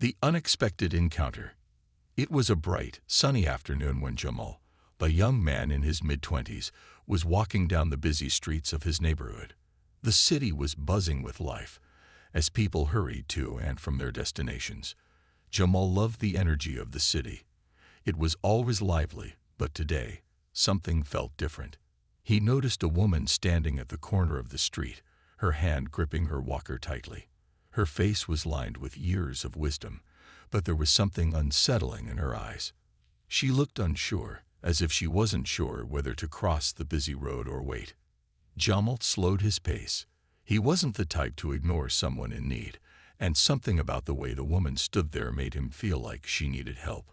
The unexpected encounter. It was a bright, sunny afternoon when Jamal, a young man in his mid-twenties, was walking down the busy streets of his neighborhood. The city was buzzing with life as people hurried to and from their destinations. Jamal loved the energy of the city. It was always lively, but today, something felt different. He noticed a woman standing at the corner of the street, her hand gripping her walker tightly. Her face was lined with years of wisdom, but there was something unsettling in her eyes. She looked unsure, as if she wasn't sure whether to cross the busy road or wait. Jamal slowed his pace. He wasn't the type to ignore someone in need, and something about the way the woman stood there made him feel like she needed help.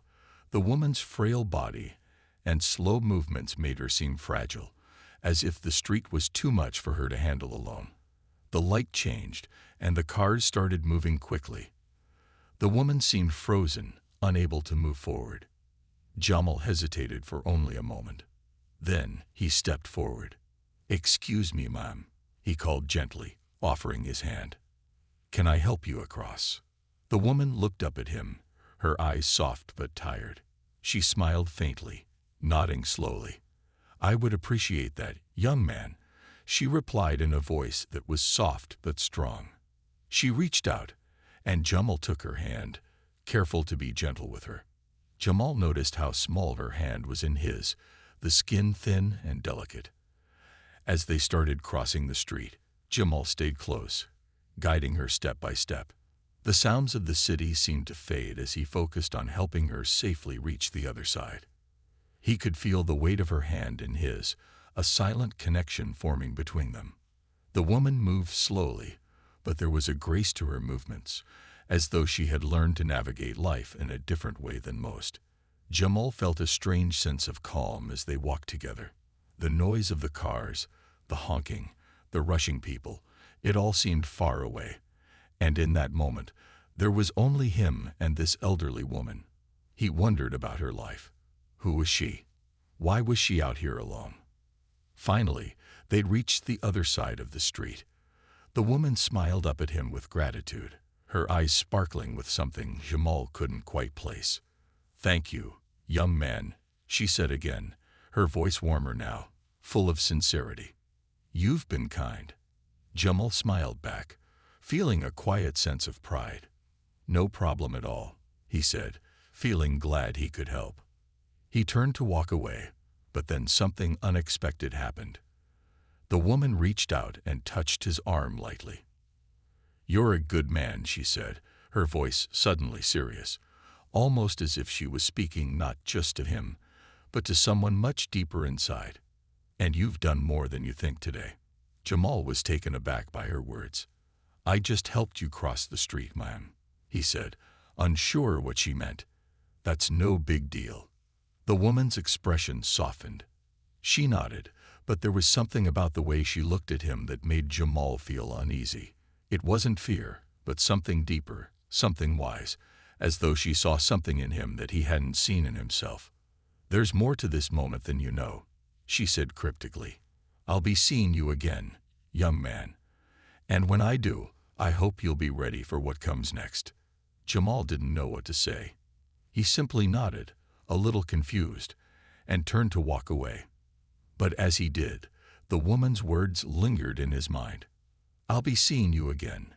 The woman's frail body and slow movements made her seem fragile, as if the street was too much for her to handle alone. The light changed, and the cars started moving quickly. The woman seemed frozen, unable to move forward. Jamal hesitated for only a moment. Then he stepped forward. "Excuse me, ma'am," he called gently, offering his hand. "Can I help you across?" The woman looked up at him, her eyes soft but tired. She smiled faintly, nodding slowly. "I would appreciate that, young man," she replied in a voice that was soft but strong. She reached out, and Jamal took her hand, careful to be gentle with her. Jamal noticed how small her hand was in his, the skin thin and delicate. As they started crossing the street, Jamal stayed close, guiding her step by step. The sounds of the city seemed to fade as he focused on helping her safely reach the other side. He could feel the weight of her hand in his, a silent connection forming between them. The woman moved slowly, but there was a grace to her movements, as though she had learned to navigate life in a different way than most. Jamal felt a strange sense of calm as they walked together. The noise of the cars, the honking, the rushing people, it all seemed far away. And in that moment, there was only him and this elderly woman. He wondered about her life. Who was she? Why was she out here alone? Finally, they'd reached the other side of the street. The woman smiled up at him with gratitude, her eyes sparkling with something Jamal couldn't quite place. "Thank you, young man," she said again, her voice warmer now, full of sincerity. "You've been kind." Jamal smiled back, feeling a quiet sense of pride. "No problem at all," he said, feeling glad he could help. He turned to walk away, but then something unexpected happened. The woman reached out and touched his arm lightly. "You're a good man," she said, her voice suddenly serious, almost as if she was speaking not just to him, but to someone much deeper inside. "And you've done more than you think today." Jamal was taken aback by her words. "I just helped you cross the street, ma'am," he said, unsure what she meant. "That's no big deal." The woman's expression softened. She nodded, but there was something about the way she looked at him that made Jamal feel uneasy. It wasn't fear, but something deeper, something wise, as though she saw something in him that he hadn't seen in himself. "There's more to this moment than you know," she said cryptically. "I'll be seeing you again, young man. And when I do, I hope you'll be ready for what comes next." Jamal didn't know what to say. He simply nodded, a little confused, and turned to walk away. But as he did, the woman's words lingered in his mind. "I'll be seeing you again."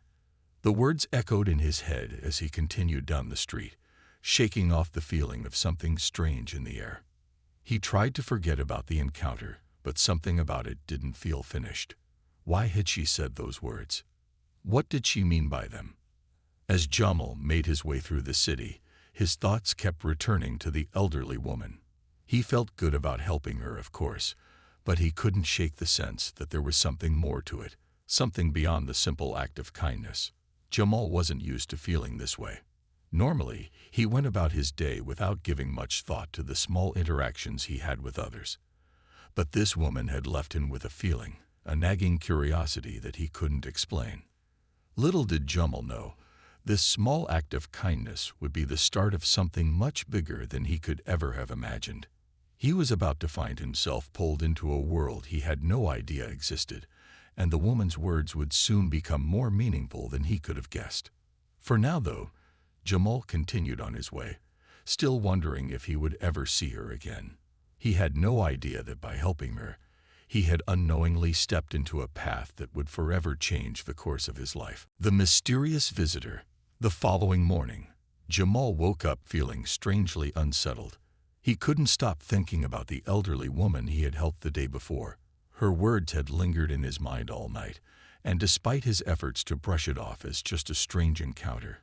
The words echoed in his head as he continued down the street, shaking off the feeling of something strange in the air. He tried to forget about the encounter, but something about it didn't feel finished. Why had she said those words? What did she mean by them? As Jamal made his way through the city, his thoughts kept returning to the elderly woman. He felt good about helping her, of course, but he couldn't shake the sense that there was something more to it, something beyond the simple act of kindness. Jamal wasn't used to feeling this way. Normally, he went about his day without giving much thought to the small interactions he had with others. But this woman had left him with a feeling, a nagging curiosity that he couldn't explain. Little did Jamal know, this small act of kindness would be the start of something much bigger than he could ever have imagined. He was about to find himself pulled into a world he had no idea existed, and the woman's words would soon become more meaningful than he could have guessed. For now, though, Jamal continued on his way, still wondering if he would ever see her again. He had no idea that by helping her, he had unknowingly stepped into a path that would forever change the course of his life. The mysterious visitor. The following morning, Jamal woke up feeling strangely unsettled. He couldn't stop thinking about the elderly woman he had helped the day before. Her words had lingered in his mind all night, and despite his efforts to brush it off as just a strange encounter,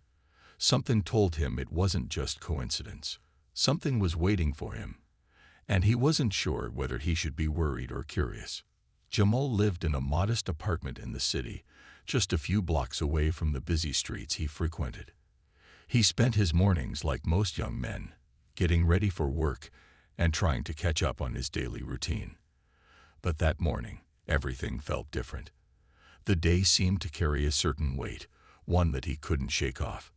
something told him it wasn't just coincidence. Something was waiting for him, and he wasn't sure whether he should be worried or curious. Jamal lived in a modest apartment in the city, just a few blocks away from the busy streets he frequented. He spent his mornings like most young men, getting ready for work and trying to catch up on his daily routine. But that morning, everything felt different. The day seemed to carry a certain weight, one that he couldn't shake off.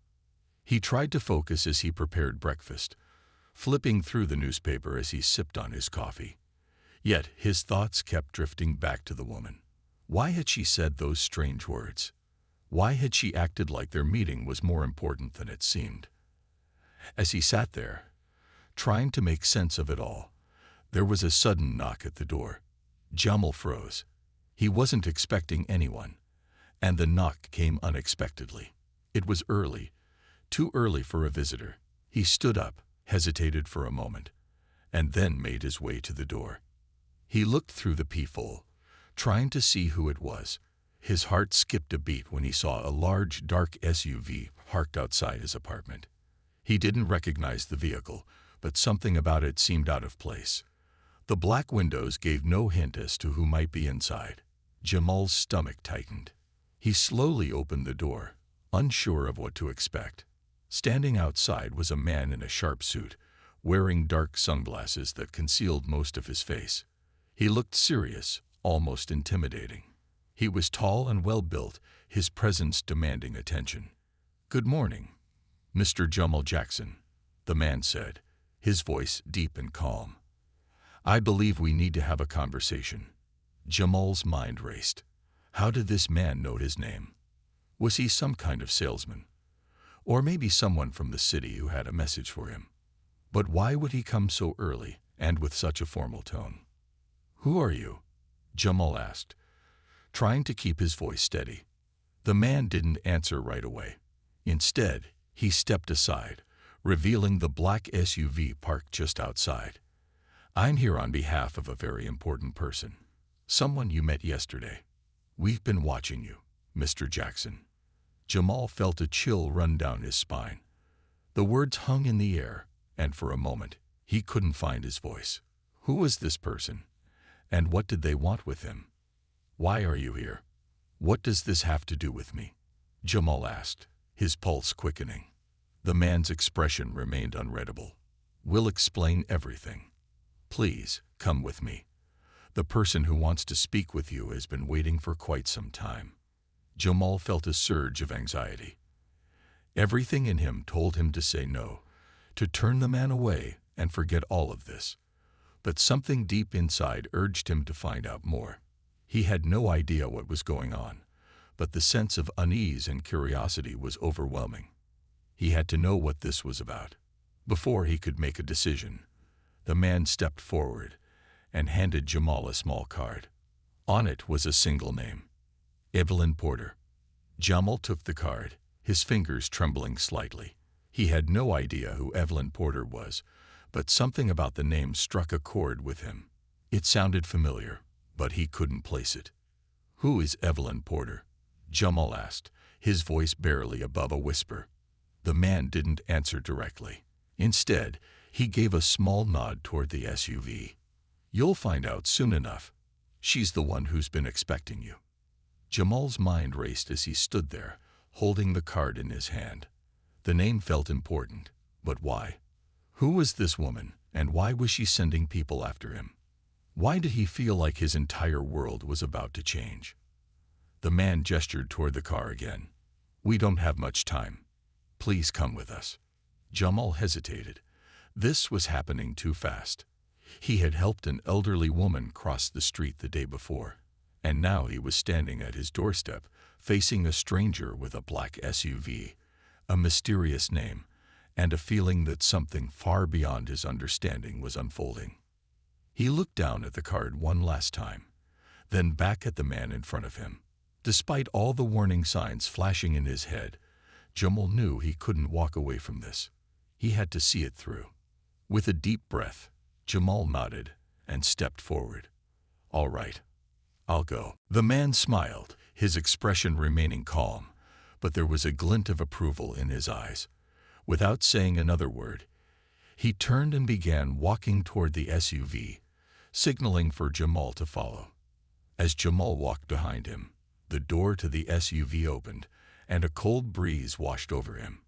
He tried to focus as he prepared breakfast, flipping through the newspaper as he sipped on his coffee. Yet his thoughts kept drifting back to the woman. Why had she said those strange words? Why had she acted like their meeting was more important than it seemed? As he sat there, trying to make sense of it all, there was a sudden knock at the door. Jamal froze. He wasn't expecting anyone, and the knock came unexpectedly. It was early, too early for a visitor. He stood up, hesitated for a moment, and then made his way to the door. He looked through the peephole, trying to see who it was. His heart skipped a beat when he saw a large, dark SUV parked outside his apartment. He didn't recognize the vehicle, but something about it seemed out of place. The black windows gave no hint as to who might be inside. Jamal's stomach tightened. He slowly opened the door, unsure of what to expect. Standing outside was a man in a sharp suit, wearing dark sunglasses that concealed most of his face. He looked serious, almost intimidating. He was tall and well-built, his presence demanding attention. "Good morning, Mr. Jamal Jackson," the man said, his voice deep and calm. "I believe we need to have a conversation." Jamal's mind raced. How did this man know his name? Was he some kind of salesman? Or maybe someone from the city who had a message for him? But why would he come so early and with such a formal tone? "Who are you?" Jamal asked, trying to keep his voice steady. The man didn't answer right away. Instead, he stepped aside, revealing the black SUV parked just outside. "I'm here on behalf of a very important person. Someone you met yesterday. We've been watching you, Mr. Jackson." Jamal felt a chill run down his spine. The words hung in the air, and for a moment, he couldn't find his voice. Who was this person? And what did they want with him? "Why are you here? What does this have to do with me?" Jamal asked, his pulse quickening. The man's expression remained unreadable. "We'll explain everything. Please, come with me. The person who wants to speak with you has been waiting for quite some time." Jamal felt a surge of anxiety. Everything in him told him to say no, to turn the man away and forget all of this. But something deep inside urged him to find out more. He had no idea what was going on, but the sense of unease and curiosity was overwhelming. He had to know what this was about. Before he could make a decision, the man stepped forward and handed Jamal a small card. On it was a single name: Evelyn Porter. Jamal took the card, his fingers trembling slightly. He had no idea who Evelyn Porter was, but something about the name struck a chord with him. It sounded familiar, but he couldn't place it. "Who is Evelyn Porter?" Jamal asked, his voice barely above a whisper. The man didn't answer directly. Instead, he gave a small nod toward the SUV. "You'll find out soon enough. She's the one who's been expecting you." Jamal's mind raced as he stood there, holding the card in his hand. The name felt important, but why? Who was this woman, and why was she sending people after him? Why did he feel like his entire world was about to change? The man gestured toward the car again. "We don't have much time. Please come with us." Jamal hesitated. This was happening too fast. He had helped an elderly woman cross the street the day before, and now he was standing at his doorstep, facing a stranger with a black SUV, a mysterious name, and a feeling that something far beyond his understanding was unfolding. He looked down at the card one last time, then back at the man in front of him. Despite all the warning signs flashing in his head, Jamal knew he couldn't walk away from this. He had to see it through. With a deep breath, Jamal nodded and stepped forward. "All right, I'll go." The man smiled, his expression remaining calm, but there was a glint of approval in his eyes. Without saying another word, he turned and began walking toward the SUV, signaling for Jamal to follow. As Jamal walked behind him, the door to the SUV opened, and a cold breeze washed over him.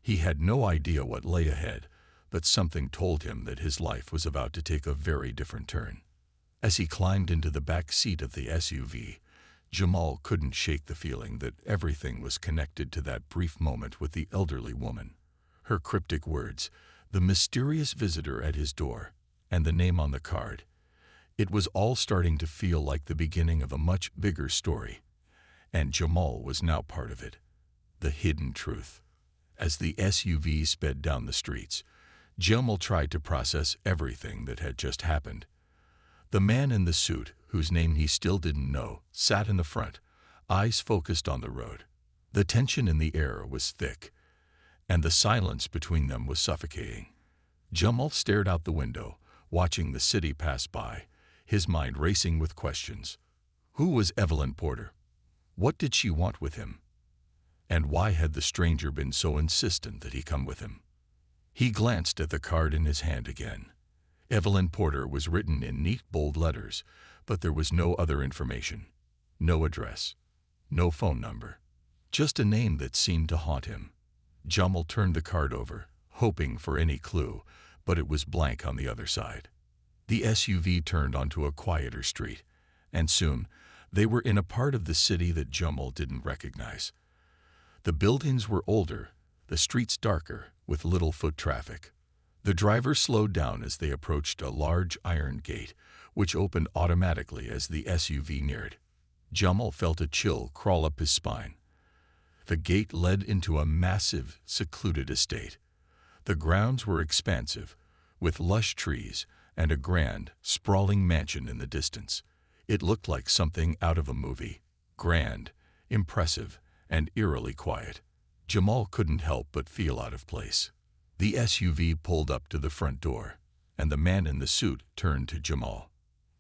He had no idea what lay ahead, but something told him that his life was about to take a very different turn. As he climbed into the back seat of the SUV, Jamal couldn't shake the feeling that everything was connected to that brief moment with the elderly woman. Her cryptic words, the mysterious visitor at his door, and the name on the card. It was all starting to feel like the beginning of a much bigger story, and Jamal was now part of it. The hidden truth. As the SUV sped down the streets, Jamal tried to process everything that had just happened. The man in the suit, whose name he still didn't know, sat in the front, eyes focused on the road. The tension in the air was thick, and the silence between them was suffocating. Jamal stared out the window, watching the city pass by, his mind racing with questions. Who was Evelyn Porter? What did she want with him? And why had the stranger been so insistent that he come with him? He glanced at the card in his hand again. Evelyn Porter was written in neat bold letters, but there was no other information. No address. No phone number. Just a name that seemed to haunt him. Jamal turned the card over, hoping for any clue, but it was blank on the other side. The SUV turned onto a quieter street, and soon they were in a part of the city that Jamal didn't recognize. The buildings were older, the streets darker, with little foot traffic. The driver slowed down as they approached a large iron gate, which opened automatically as the SUV neared. Jamal felt a chill crawl up his spine. The gate led into a massive, secluded estate. The grounds were expansive, with lush trees and a grand, sprawling mansion in the distance. It looked like something out of a movie, grand, impressive, and eerily quiet. Jamal couldn't help but feel out of place. The SUV pulled up to the front door, and the man in the suit turned to Jamal.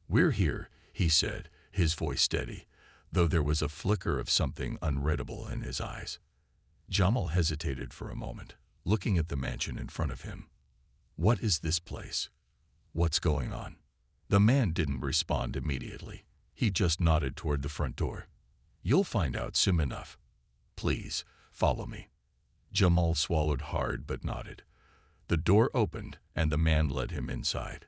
"We're here," he said, his voice steady, though there was a flicker of something unreadable in his eyes. Jamal hesitated for a moment, looking at the mansion in front of him. What is this place? What's going on? The man didn't respond immediately. He just nodded toward the front door. "You'll find out soon enough. Please, follow me." Jamal swallowed hard but nodded. The door opened, and the man led him inside.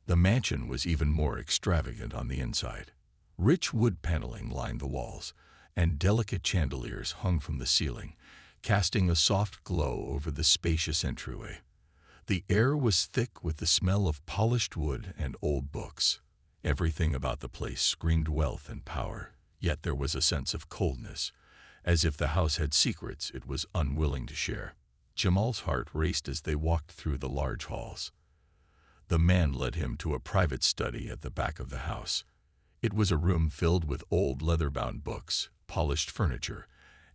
The mansion was even more extravagant on the inside. Rich wood paneling lined the walls, and delicate chandeliers hung from the ceiling, casting a soft glow over the spacious entryway. The air was thick with the smell of polished wood and old books. Everything about the place screamed wealth and power, yet there was a sense of coldness, as if the house had secrets it was unwilling to share. Jamal's heart raced as they walked through the large halls. The man led him to a private study at the back of the house. It was a room filled with old leather-bound books, polished furniture,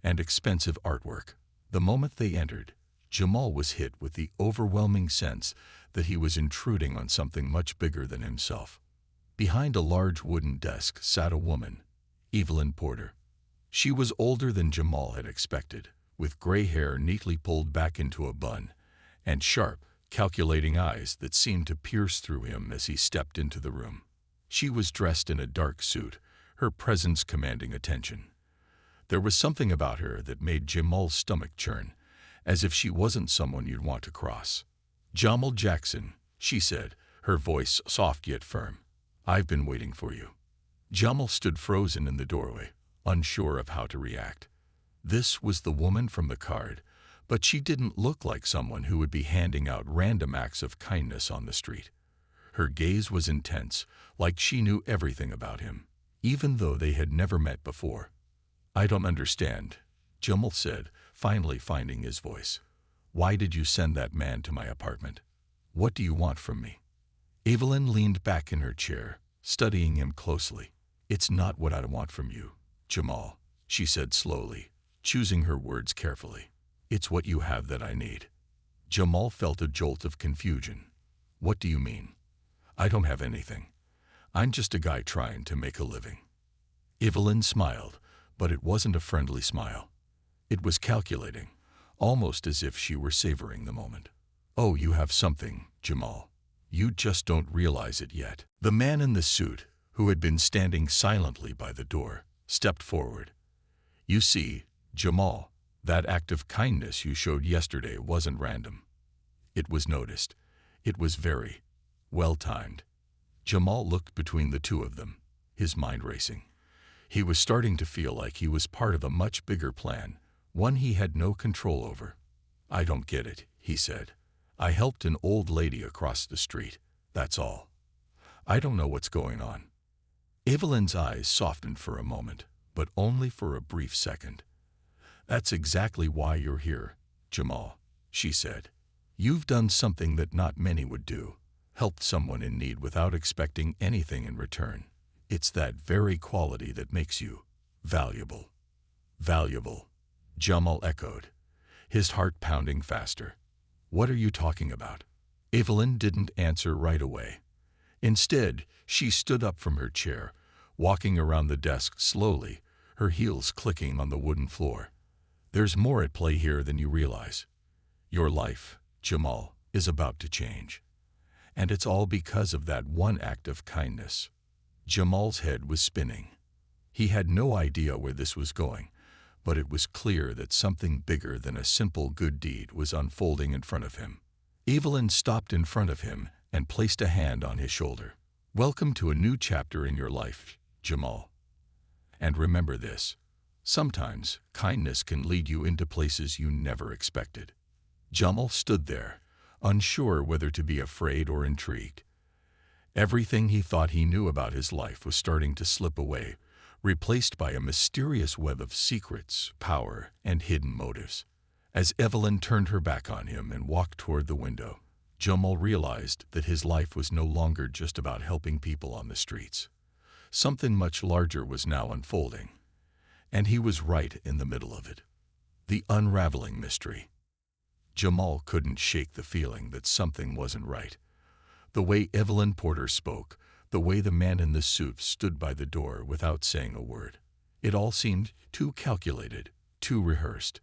and expensive artwork. The moment they entered, Jamal was hit with the overwhelming sense that he was intruding on something much bigger than himself. Behind a large wooden desk sat a woman, Evelyn Porter. She was older than Jamal had expected, with gray hair neatly pulled back into a bun, and sharp, calculating eyes that seemed to pierce through him as he stepped into the room. She was dressed in a dark suit, her presence commanding attention. There was something about her that made Jamal's stomach churn, as if she wasn't someone you'd want to cross. "Jamal Jackson," she said, her voice soft yet firm. "I've been waiting for you." Jamal stood frozen in the doorway, unsure of how to react. This was the woman from the card, but she didn't look like someone who would be handing out random acts of kindness on the street. Her gaze was intense, like she knew everything about him, even though they had never met before. "I don't understand," Jamal said, finally finding his voice. "Why did you send that man to my apartment? What do you want from me?" Evelyn leaned back in her chair, studying him closely. "It's not what I want from you, Jamal," she said slowly, choosing her words carefully. "It's what you have that I need." Jamal felt a jolt of confusion. "What do you mean? I don't have anything. I'm just a guy trying to make a living." Evelyn smiled, but it wasn't a friendly smile. It was calculating, almost as if she were savoring the moment. "Oh, you have something, Jamal. You just don't realize it yet." The man in the suit, who had been standing silently by the door, stepped forward. "You see, Jamal, that act of kindness you showed yesterday wasn't random. It was noticed. It was very well-timed." Jamal looked between the two of them, his mind racing. He was starting to feel like he was part of a much bigger plan, one he had no control over. "I don't get it," he said. "I helped an old lady across the street, that's all. I don't know what's going on." Evelyn's eyes softened for a moment, but only for a brief second. "That's exactly why you're here, Jamal," she said. "You've done something that not many would do, helped someone in need without expecting anything in return. It's that very quality that makes you valuable." "Valuable," Jamal echoed, his heart pounding faster. "What are you talking about?" Evelyn didn't answer right away. Instead, she stood up from her chair, walking around the desk slowly, her heels clicking on the wooden floor. "There's more at play here than you realize. Your life, Jamal, is about to change. And it's all because of that one act of kindness." Jamal's head was spinning. He had no idea where this was going, but it was clear that something bigger than a simple good deed was unfolding in front of him. Evelyn stopped in front of him and placed a hand on his shoulder. "Welcome to a new chapter in your life, Jamal. And remember this, sometimes kindness can lead you into places you never expected." Jamal stood there, unsure whether to be afraid or intrigued. Everything he thought he knew about his life was starting to slip away, replaced by a mysterious web of secrets, power, and hidden motives. As Evelyn turned her back on him and walked toward the window, Jamal realized that his life was no longer just about helping people on the streets. Something much larger was now unfolding, and he was right in the middle of it. The unraveling mystery. Jamal couldn't shake the feeling that something wasn't right. The way Evelyn Porter spoke, the way the man in the suit stood by the door without saying a word. It all seemed too calculated, too rehearsed.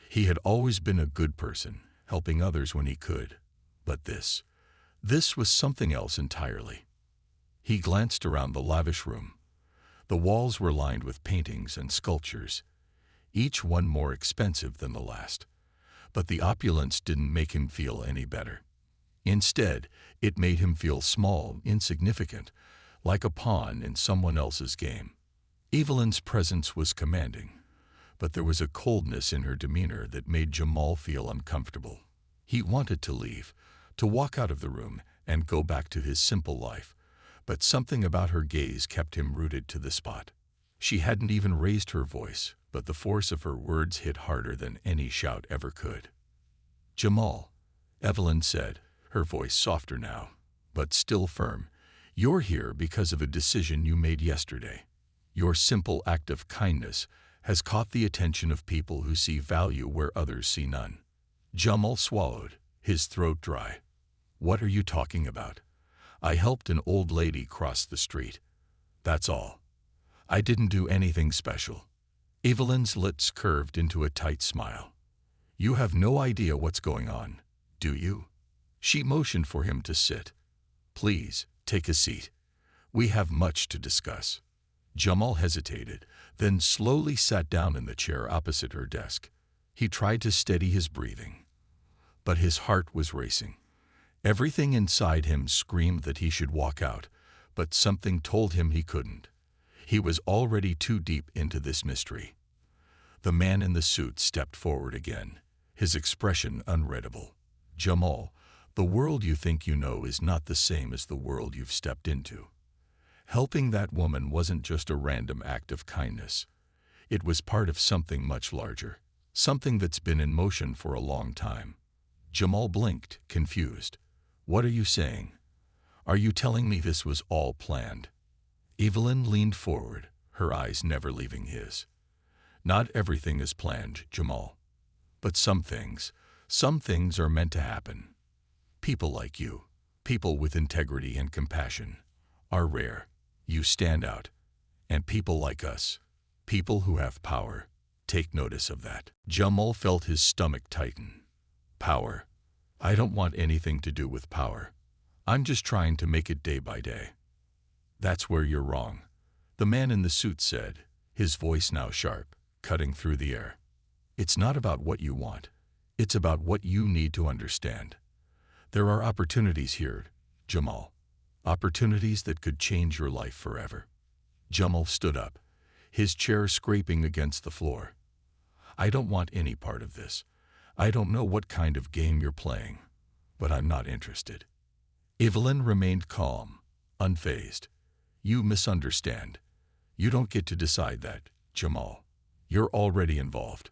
He had always been a good person, helping others when he could. But this was something else entirely. He glanced around the lavish room. The walls were lined with paintings and sculptures, each one more expensive than the last. But the opulence didn't make him feel any better. Instead, it made him feel small, insignificant, like a pawn in someone else's game. Evelyn's presence was commanding, but there was a coldness in her demeanor that made Jamal feel uncomfortable. He wanted to leave, to walk out of the room and go back to his simple life, but something about her gaze kept him rooted to the spot. She hadn't even raised her voice, but the force of her words hit harder than any shout ever could. "Jamal," Evelyn said, her voice softer now, but still firm, "you're here because of a decision you made yesterday. Your simple act of kindness has caught the attention of people who see value where others see none." Jamal swallowed, his throat dry. "What are you talking about? I helped an old lady cross the street. That's all. I didn't do anything special." Evelyn's lips curved into a tight smile. "You have no idea what's going on, do you?" She motioned for him to sit. "Please, take a seat. We have much to discuss." Jamal hesitated, then slowly sat down in the chair opposite her desk. He tried to steady his breathing, but his heart was racing. Everything inside him screamed that he should walk out, but something told him he couldn't. He was already too deep into this mystery. The man in the suit stepped forward again, his expression unreadable. "Jamal, the world you think you know is not the same as the world you've stepped into. Helping that woman wasn't just a random act of kindness. It was part of something much larger, something that's been in motion for a long time. Jamal blinked, confused. What are you saying? Are you telling me this was all planned? Evelyn leaned forward, her eyes never leaving his. Not everything is planned, Jamal. But some things are meant to happen. People like you, people with integrity and compassion, are rare. You stand out. And people like us, people who have power, take notice of that. Jamal felt his stomach tighten. Power. I don't want anything to do with power. I'm just trying to make it day by day. That's where you're wrong, the man in the suit said, his voice now sharp, cutting through the air. It's not about what you want. It's about what you need to understand. There are opportunities here, Jamal. Opportunities that could change your life forever. Jamal stood up, his chair scraping against the floor. I don't want any part of this. I don't know what kind of game you're playing, but I'm not interested. Evelyn remained calm, unfazed. You misunderstand. You don't get to decide that, Jamal. You're already involved.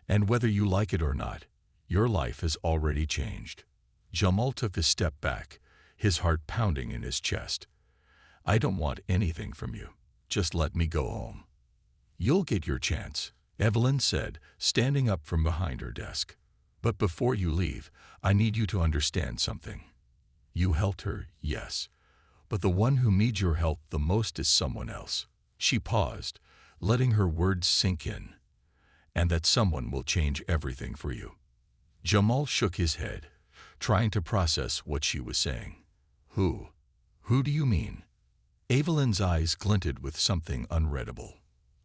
And whether you like it or not, your life has already changed. Jamal took a step back, his heart pounding in his chest. I don't want anything from you. Just let me go home. You'll get your chance, Evelyn said, standing up from behind her desk. But before you leave, I need you to understand something. You helped her, yes. But the one who needs your help the most is someone else. She paused, letting her words sink in. And that someone will change everything for you. Jamal shook his head, trying to process what she was saying. Who? Who do you mean? Evelyn's eyes glinted with something unreadable.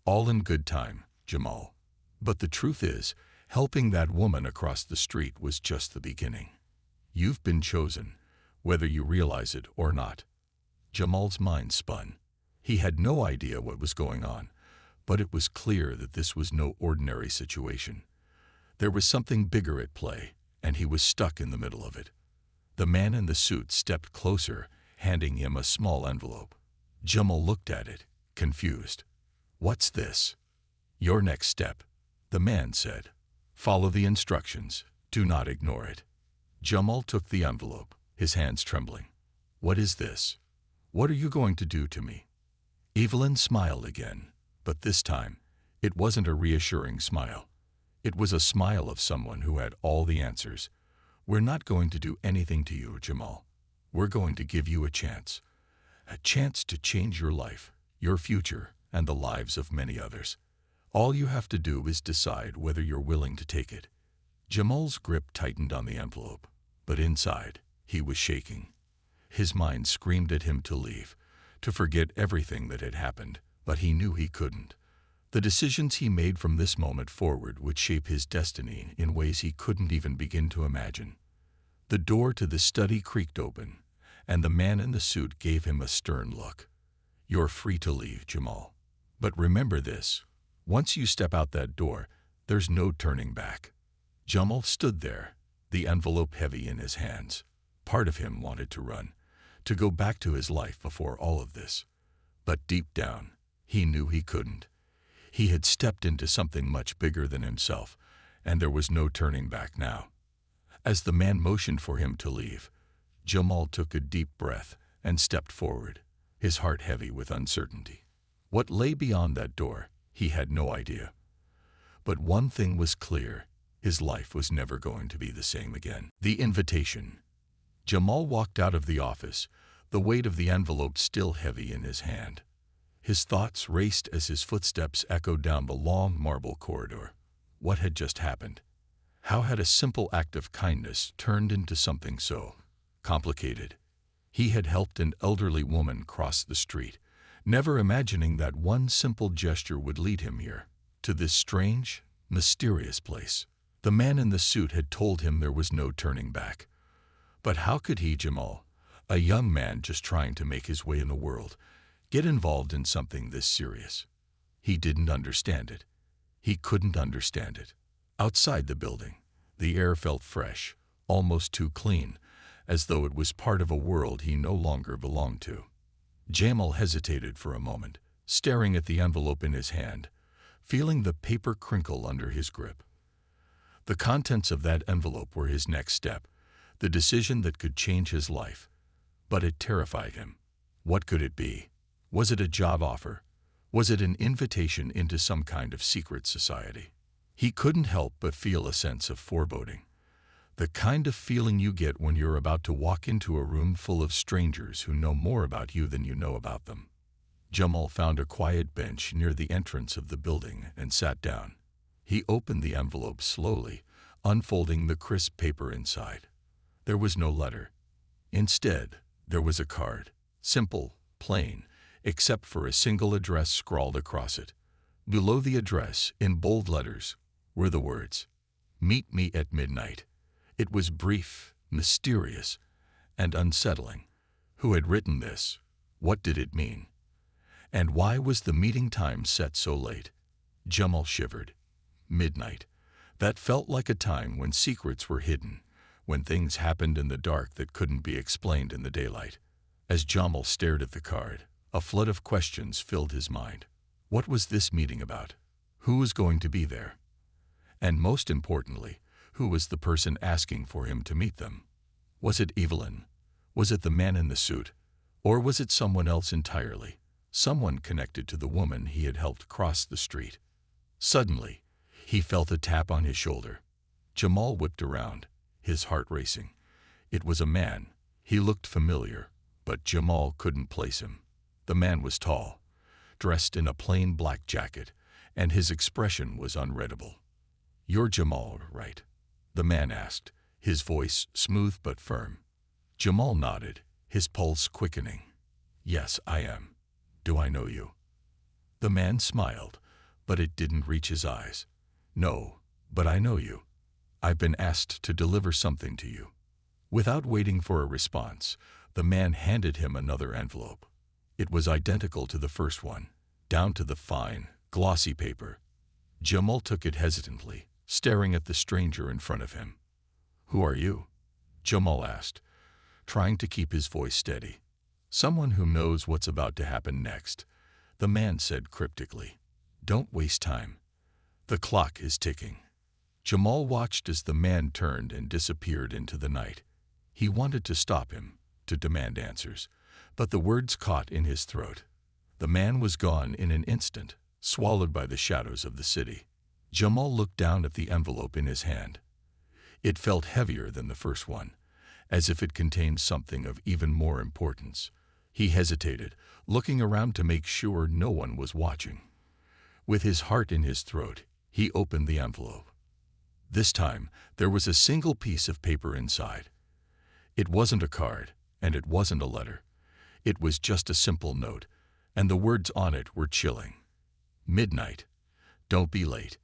All in good time, Jamal. But the truth is, helping that woman across the street was just the beginning. You've been chosen, whether you realize it or not. Jamal's mind spun. He had no idea what was going on, but it was clear that this was no ordinary situation. There was something bigger at play, and he was stuck in the middle of it. The man in the suit stepped closer, handing him a small envelope. Jamal looked at it, confused. What's this? Your next step, the man said. Follow the instructions. Do not ignore it. Jamal took the envelope, his hands trembling. What is this? What are you going to do to me? Evelyn smiled again, but this time, it wasn't a reassuring smile. It was a smile of someone who had all the answers. We're not going to do anything to you, Jamal. We're going to give you a chance to change your life, your future, and the lives of many others. All you have to do is decide whether you're willing to take it. Jamal's grip tightened on the envelope, but inside, he was shaking. His mind screamed at him to leave, to forget everything that had happened, but he knew he couldn't. The decisions he made from this moment forward would shape his destiny in ways he couldn't even begin to imagine. The door to the study creaked open, and the man in the suit gave him a stern look. You're free to leave, Jamal. But remember this, once you step out that door, there's no turning back. Jamal stood there, the envelope heavy in his hands. Part of him wanted to run, to go back to his life before all of this. But deep down, he knew he couldn't. He had stepped into something much bigger than himself, and there was no turning back now. As the man motioned for him to leave, Jamal took a deep breath and stepped forward, his heart heavy with uncertainty. What lay beyond that door, he had no idea. But one thing was clear, his life was never going to be the same again. The invitation. Jamal walked out of the office, the weight of the envelope still heavy in his hand. His thoughts raced as his footsteps echoed down the long marble corridor. What had just happened? How had a simple act of kindness turned into something so complicated? He had helped an elderly woman cross the street, never imagining that one simple gesture would lead him here, to this strange, mysterious place. The man in the suit had told him there was no turning back. But how could he, Jamal, a young man just trying to make his way in the world, get involved in something this serious? He didn't understand it. He couldn't understand it. Outside the building, the air felt fresh, almost too clean, as though it was part of a world he no longer belonged to. Jamal hesitated for a moment, staring at the envelope in his hand, feeling the paper crinkle under his grip. The contents of that envelope were his next step, the decision that could change his life. But it terrified him. What could it be? Was it a job offer? Was it an invitation into some kind of secret society? He couldn't help but feel a sense of foreboding. The kind of feeling you get when you're about to walk into a room full of strangers who know more about you than you know about them. Jamal found a quiet bench near the entrance of the building and sat down. He opened the envelope slowly, unfolding the crisp paper inside. There was no letter. Instead, there was a card, simple, plain, except for a single address scrawled across it. Below the address, in bold letters, were the words, "Meet me at midnight." It was brief, mysterious, and unsettling. Who had written this? What did it mean? And why was the meeting time set so late? Jamal shivered. Midnight. That felt like a time when secrets were hidden, when things happened in the dark that couldn't be explained in the daylight. As Jamal stared at the card, a flood of questions filled his mind. What was this meeting about? Who was going to be there? And most importantly, who was the person asking for him to meet them? Was it Evelyn? Was it the man in the suit? Or was it someone else entirely? Someone connected to the woman he had helped cross the street. Suddenly, he felt a tap on his shoulder. Jamal whipped around, his heart racing. It was a man. He looked familiar, but Jamal couldn't place him. The man was tall, dressed in a plain black jacket, and his expression was unreadable. "You're Jamal, right?" the man asked, his voice smooth but firm. Jamal nodded, his pulse quickening. "Yes, I am. Do I know you?" The man smiled, but it didn't reach his eyes. "No, but I know you. I've been asked to deliver something to you." Without waiting for a response, the man handed him another envelope. It was identical to the first one, down to the fine, glossy paper. Jamal took it hesitantly, staring at the stranger in front of him. "Who are you?" Jamal asked, trying to keep his voice steady. "Someone who knows what's about to happen next," the man said cryptically. "Don't waste time. The clock is ticking." Jamal watched as the man turned and disappeared into the night. He wanted to stop him, to demand answers, but the words caught in his throat. The man was gone in an instant, swallowed by the shadows of the city. Jamal looked down at the envelope in his hand. It felt heavier than the first one, as if it contained something of even more importance. He hesitated, looking around to make sure no one was watching. With his heart in his throat, he opened the envelope. This time, there was a single piece of paper inside. It wasn't a card, and it wasn't a letter. It was just a simple note, and the words on it were chilling. "Midnight. Don't be late.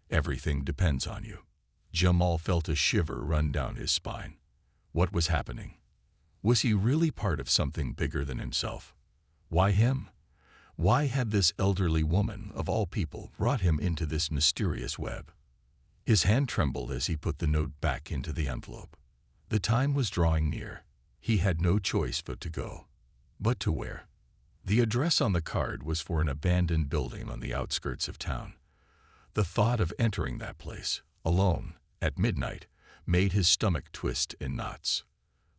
Everything depends on you." Jamal felt a shiver run down his spine. What was happening? Was he really part of something bigger than himself? Why him? Why had this elderly woman, of all people, brought him into this mysterious web? His hand trembled as he put the note back into the envelope. The time was drawing near. He had no choice but to go. But to where? The address on the card was for an abandoned building on the outskirts of town. The thought of entering that place, alone, at midnight, made his stomach twist in knots.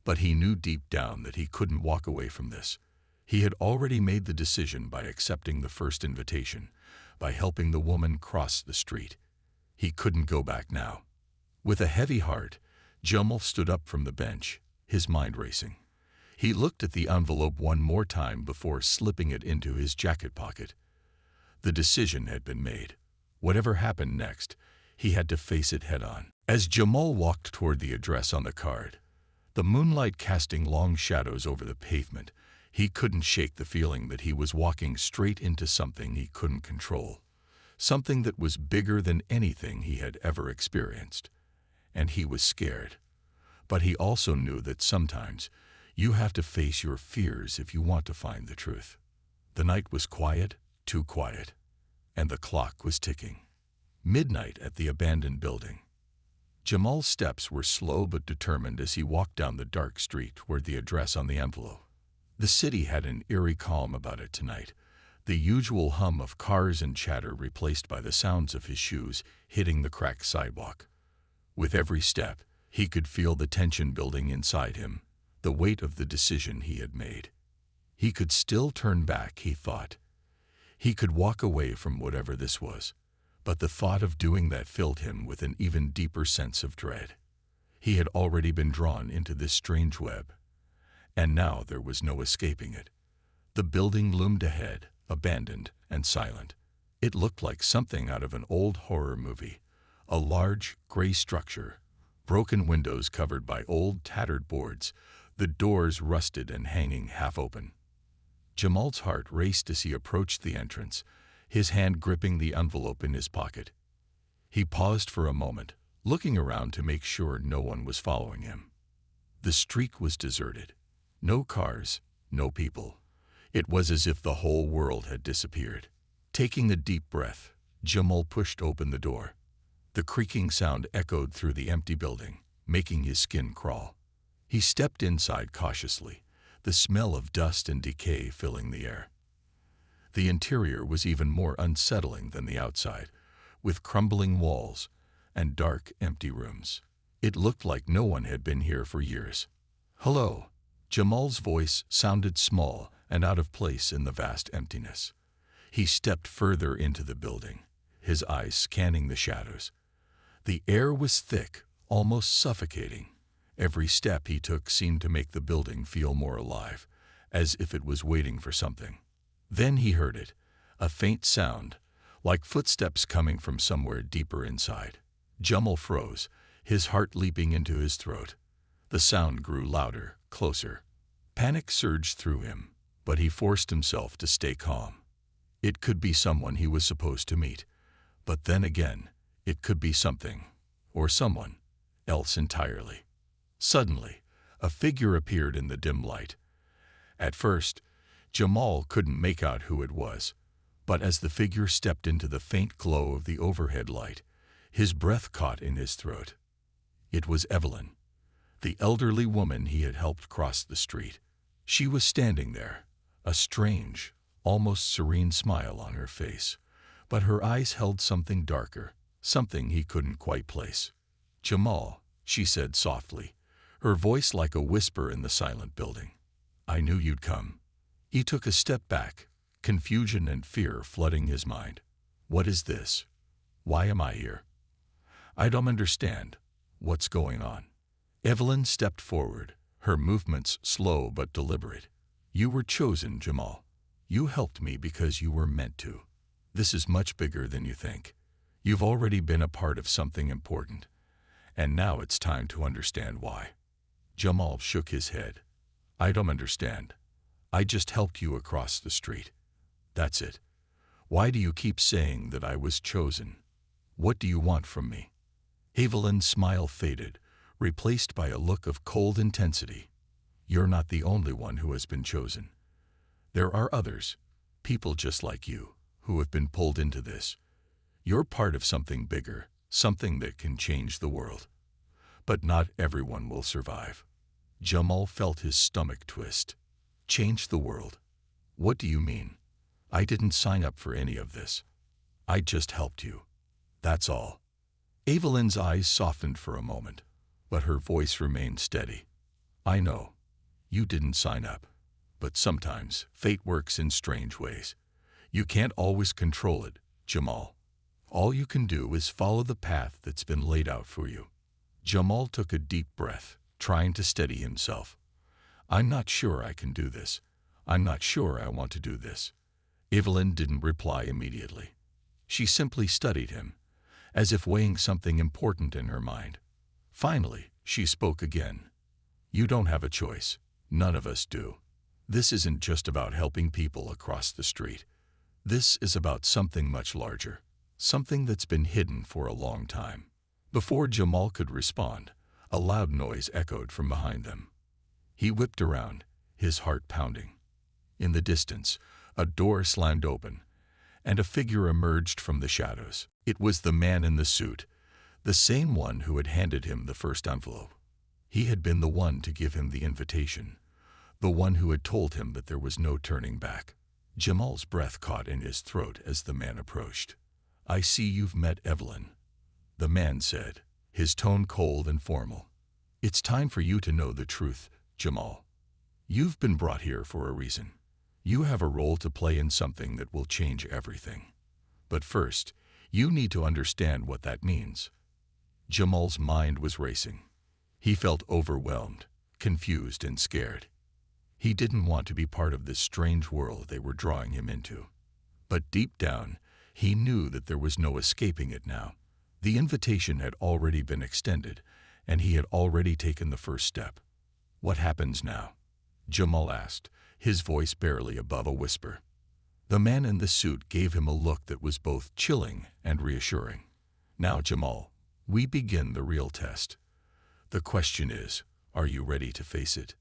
But he knew deep down that he couldn't walk away from this. He had already made the decision by accepting the first invitation, by helping the woman cross the street. He couldn't go back now. With a heavy heart, Jamal stood up from the bench, his mind racing. He looked at the envelope one more time before slipping it into his jacket pocket. The decision had been made. Whatever happened next, he had to face it head-on. As Jamal walked toward the address on the card, the moonlight casting long shadows over the pavement, he couldn't shake the feeling that he was walking straight into something he couldn't control, something that was bigger than anything he had ever experienced. And he was scared. But he also knew that sometimes you have to face your fears if you want to find the truth. The night was quiet, too quiet, and the clock was ticking. Midnight at the abandoned building. Jamal's steps were slow but determined as he walked down the dark street toward the address on the envelope. The city had an eerie calm about it tonight, the usual hum of cars and chatter replaced by the sounds of his shoes hitting the cracked sidewalk. With every step, he could feel the tension building inside him, the weight of the decision he had made. He could still turn back, he thought. He could walk away from whatever this was, but the thought of doing that filled him with an even deeper sense of dread. He had already been drawn into this strange web, and now there was no escaping it. The building loomed ahead, abandoned and silent. It looked like something out of an old horror movie, a large, gray structure, broken windows covered by old, tattered boards, the doors rusted and hanging half open. Jamal's heart raced as he approached the entrance, his hand gripping the envelope in his pocket. He paused for a moment, looking around to make sure no one was following him. The street was deserted. No cars, no people. It was as if the whole world had disappeared. Taking a deep breath, Jamal pushed open the door. The creaking sound echoed through the empty building, making his skin crawl. He stepped inside cautiously, the smell of dust and decay filling the air. The interior was even more unsettling than the outside, with crumbling walls and dark, empty rooms. It looked like no one had been here for years. "Hello." Jamal's voice sounded small and out of place in the vast emptiness. He stepped further into the building, his eyes scanning the shadows. The air was thick, almost suffocating. Every step he took seemed to make the building feel more alive, as if it was waiting for something. Then he heard it, a faint sound, like footsteps coming from somewhere deeper inside. Jamal froze, his heart leaping into his throat. The sound grew louder, closer. Panic surged through him, but he forced himself to stay calm. It could be someone he was supposed to meet, but then again, it could be something, or someone, else entirely. Suddenly, a figure appeared in the dim light. At first, Jamal couldn't make out who it was, but as the figure stepped into the faint glow of the overhead light, his breath caught in his throat. It was Evelyn, the elderly woman he had helped cross the street. She was standing there, a strange, almost serene smile on her face, but her eyes held something darker, something he couldn't quite place. "Jamal," she said softly, her voice like a whisper in the silent building. "I knew you'd come." He took a step back, confusion and fear flooding his mind. "What is this? Why am I here? I don't understand. What's going on?" Evelyn stepped forward, her movements slow but deliberate. "You were chosen, Jamal. You helped me because you were meant to. This is much bigger than you think. You've already been a part of something important, and now it's time to understand why." Jamal shook his head. "I don't understand. I just helped you across the street. That's it. Why do you keep saying that I was chosen? What do you want from me?" Evelyn's smile faded, replaced by a look of cold intensity. "You're not the only one who has been chosen. There are others, people just like you, who have been pulled into this. You're part of something bigger, something that can change the world. But not everyone will survive." Jamal felt his stomach twist. "Change the world? What do you mean? I didn't sign up for any of this. I just helped you. That's all." Evelyn's eyes softened for a moment, but her voice remained steady. "I know. You didn't sign up. But sometimes fate works in strange ways. You can't always control it, Jamal. All you can do is follow the path that's been laid out for you." Jamal took a deep breath, trying to steady himself. "I'm not sure I can do this. I'm not sure I want to do this." Evelyn didn't reply immediately. She simply studied him, as if weighing something important in her mind. Finally, she spoke again. "You don't have a choice. None of us do. This isn't just about helping people across the street. This is about something much larger, something that's been hidden for a long time." Before Jamal could respond, a loud noise echoed from behind them. He whipped around, his heart pounding. In the distance, a door slammed open, and a figure emerged from the shadows. It was the man in the suit, the same one who had handed him the first envelope. He had been the one to give him the invitation, the one who had told him that there was no turning back. Jamal's breath caught in his throat as the man approached. "I see you've met Evelyn," the man said, his tone cold and formal. "It's time for you to know the truth, Jamal. You've been brought here for a reason. You have a role to play in something that will change everything. But first, you need to understand what that means." Jamal's mind was racing. He felt overwhelmed, confused, and scared. He didn't want to be part of this strange world they were drawing him into. But deep down, he knew that there was no escaping it now. The invitation had already been extended, and he had already taken the first step. "What happens now?" Jamal asked, his voice barely above a whisper. The man in the suit gave him a look that was both chilling and reassuring. "Now, Jamal, we begin the real test. The question is, are you ready to face it?"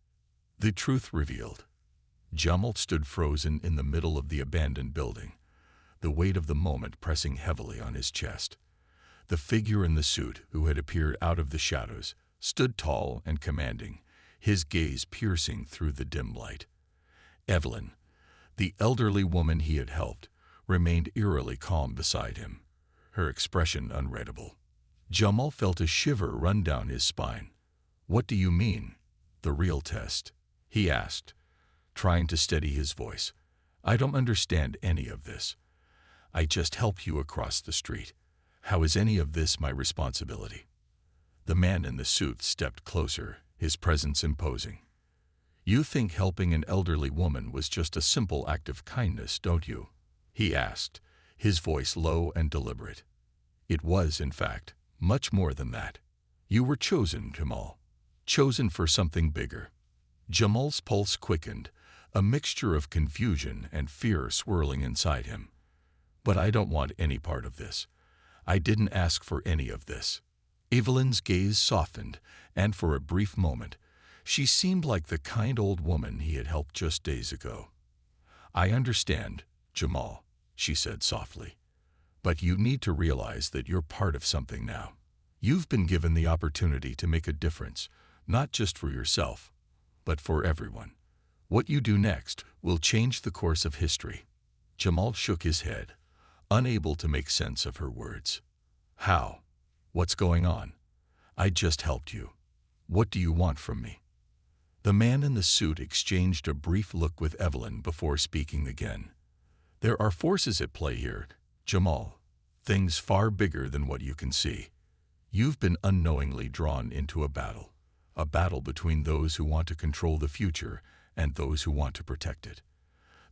The truth revealed. Jamal stood frozen in the middle of the abandoned building, the weight of the moment pressing heavily on his chest. The figure in the suit, who had appeared out of the shadows, stood tall and commanding, his gaze piercing through the dim light. Evelyn, the elderly woman he had helped, remained eerily calm beside him, her expression unreadable. Jamal felt a shiver run down his spine. "What do you mean, the real test?" he asked, trying to steady his voice. "I don't understand any of this. I just helped you across the street. How is any of this my responsibility?" The man in the suit stepped closer, his presence imposing. "You think helping an elderly woman was just a simple act of kindness, don't you?" he asked, his voice low and deliberate. "It was, in fact, much more than that. You were chosen, Jamal. Chosen for something bigger." Jamal's pulse quickened, a mixture of confusion and fear swirling inside him. "But I don't want any part of this. I didn't ask for any of this." Evelyn's gaze softened, and for a brief moment, she seemed like the kind old woman he had helped just days ago. "I understand, Jamal," she said softly. "But you need to realize that you're part of something now. You've been given the opportunity to make a difference, not just for yourself, but for everyone. What you do next will change the course of history." Jamal shook his head, unable to make sense of her words. "How? What's going on? I just helped you. What do you want from me?" The man in the suit exchanged a brief look with Evelyn before speaking again. "There are forces at play here, Jamal, things far bigger than what you can see. You've been unknowingly drawn into a battle between those who want to control the future and those who want to protect it.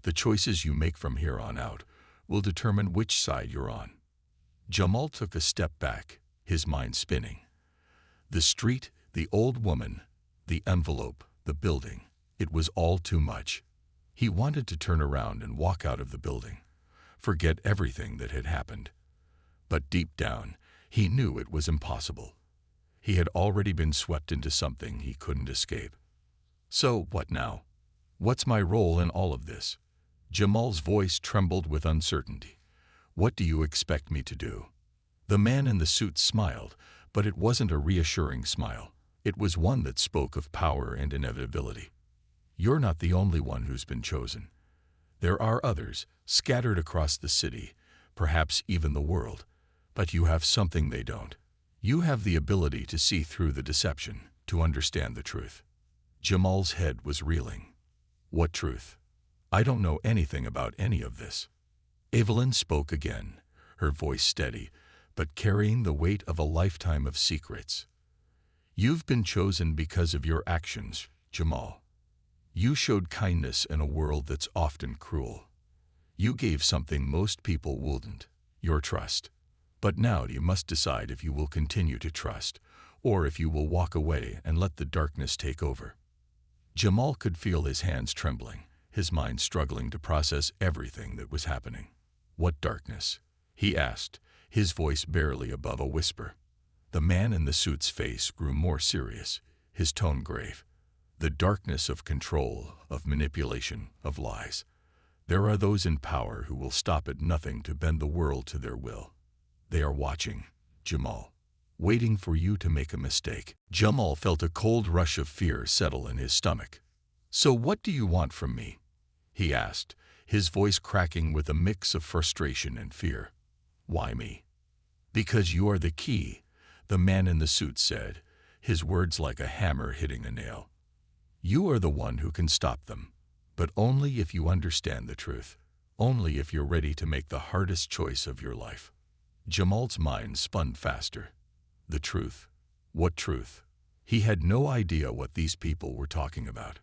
The choices you make from here on out will determine which side you're on." Jamal took a step back, his mind spinning. The street, the old woman, the envelope, the building, it was all too much. He wanted to turn around and walk out of the building, forget everything that had happened. But deep down, he knew it was impossible. He had already been swept into something he couldn't escape. "So, what now? What's my role in all of this?" Jamal's voice trembled with uncertainty. "What do you expect me to do?" The man in the suit smiled, but it wasn't a reassuring smile. It was one that spoke of power and inevitability. "You're not the only one who's been chosen. There are others, scattered across the city, perhaps even the world, but you have something they don't. You have the ability to see through the deception, to understand the truth." Jamal's head was reeling. "What truth? I don't know anything about any of this." Evelyn spoke again, her voice steady, but carrying the weight of a lifetime of secrets. "You've been chosen because of your actions, Jamal. You showed kindness in a world that's often cruel. You gave something most people wouldn't, your trust. But now you must decide if you will continue to trust, or if you will walk away and let the darkness take over." Jamal could feel his hands trembling, his mind struggling to process everything that was happening. "What darkness?" he asked, his voice barely above a whisper. The man in the suit's face grew more serious, his tone grave. "The darkness of control, of manipulation, of lies. There are those in power who will stop at nothing to bend the world to their will. They are watching, Jamal, waiting for you to make a mistake." Jamal felt a cold rush of fear settle in his stomach. "So what do you want from me?" he asked, his voice cracking with a mix of frustration and fear. "Why me?" "Because you are the key, The man in the suit said, his words like a hammer hitting a nail. You are the one who can stop them, but only if you understand the truth, only if you're ready to make the hardest choice of your life. Jamal's mind spun faster. The truth. What truth? He had no idea what these people were talking about.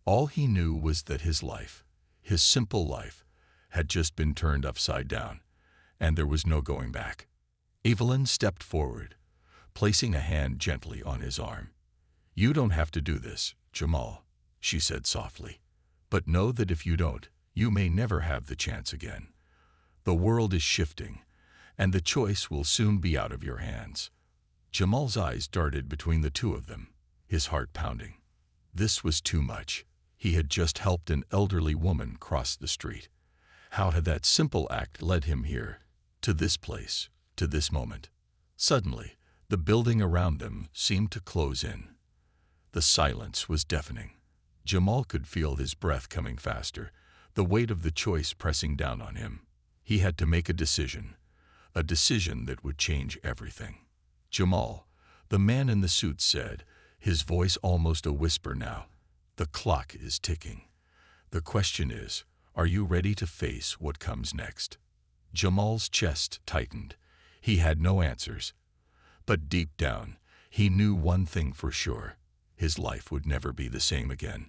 All he knew was that his life, his simple life, had just been turned upside down, and there was no going back. Evelyn stepped forward, placing a hand gently on his arm. You don't have to do this, Jamal, she said softly. But know that if you don't, you may never have the chance again. The world is shifting, and the choice will soon be out of your hands. Jamal's eyes darted between the two of them, his heart pounding. This was too much. He had just helped an elderly woman cross the street. How had that simple act led him here, to this place, to this moment? Suddenly, the building around them seemed to close in. The silence was deafening. Jamal could feel his breath coming faster, the weight of the choice pressing down on him. He had to make a decision that would change everything. Jamal, the man in the suit said, his voice almost a whisper now, the clock is ticking. The question is, are you ready to face what comes next? Jamal's chest tightened. He had no answers. But deep down, he knew one thing for sure. His life would never be the same again.